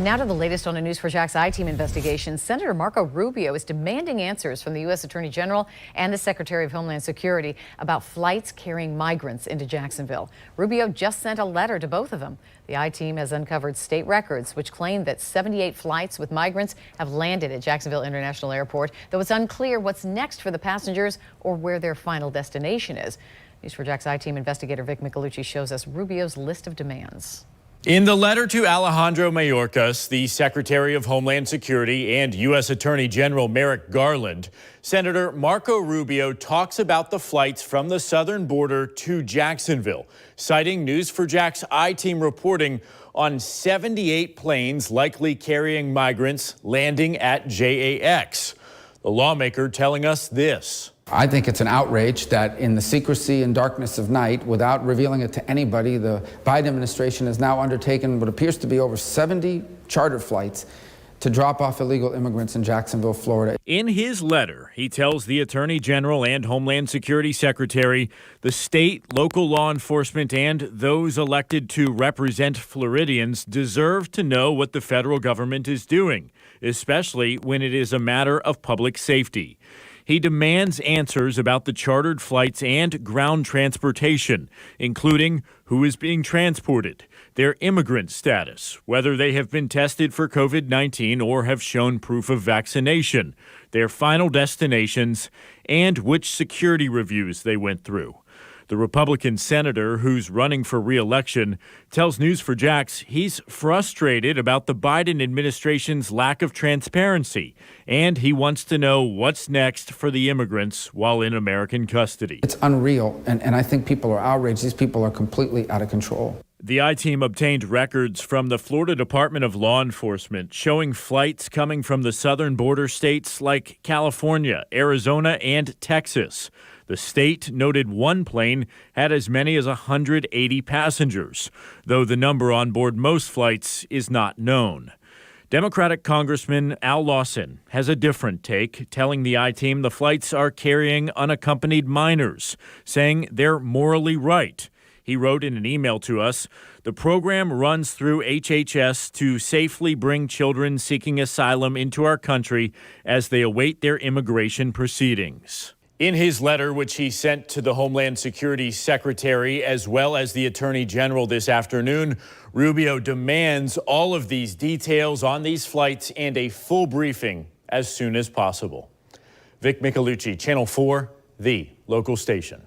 Now to the latest on a News4JAX I-Team investigation. Senator Marco Rubio is demanding answers from the U.S. Attorney General and the Secretary of Homeland Security about flights carrying migrants into Jacksonville. Rubio just sent a letter to both of them. The I-Team has uncovered state records which claim that 78 flights with migrants have landed at Jacksonville International Airport, though it's unclear what's next for the passengers or where their final destination is. News4JAX I-Team investigator Vic Micolucci shows us Rubio's list of demands. In the letter to Alejandro Mayorkas, the Secretary of Homeland Security, and U.S. Attorney General Merrick Garland, Senator Marco Rubio talks about the flights from the southern border to Jacksonville, citing News4JAX I-Team reporting on 78 planes likely carrying migrants landing at JAX. The lawmaker telling us this. I think it's an outrage that in the secrecy and darkness of night, without revealing it to anybody, the Biden administration has now undertaken what appears to be over 70 charter flights to drop off illegal immigrants in Jacksonville, Florida. In his letter, he tells the Attorney General and Homeland Security Secretary the state, local law enforcement, and those elected to represent Floridians deserve to know what the federal government is doing, especially when it is a matter of public safety. He demands answers about the chartered flights and ground transportation, including who is being transported, their immigrant status, whether they have been tested for COVID-19 or have shown proof of vaccination, their final destinations, and which security reviews they went through. The Republican senator who's running for re-election tells News4JAX he's frustrated about the Biden administration's lack of transparency, and he wants to know what's next for the immigrants while in American custody. It's unreal, and I think people are outraged. These people are completely out of control. The I-Team obtained records from the Florida Department of Law Enforcement showing flights coming from the southern border states like California, Arizona, and Texas. The state noted one plane had as many as 180 passengers, though the number on board most flights is not known. Democratic Congressman Al Lawson has a different take, telling the I-Team the flights are carrying unaccompanied minors, saying they're morally right. He wrote in an email to us, the program runs through HHS to safely bring children seeking asylum into our country as they await their immigration proceedings. In his letter, which he sent to the Homeland Security Secretary as well as the Attorney General this afternoon, Rubio demands all of these details on these flights and a full briefing as soon as possible. Vic Micolucci, Channel 4, the local station.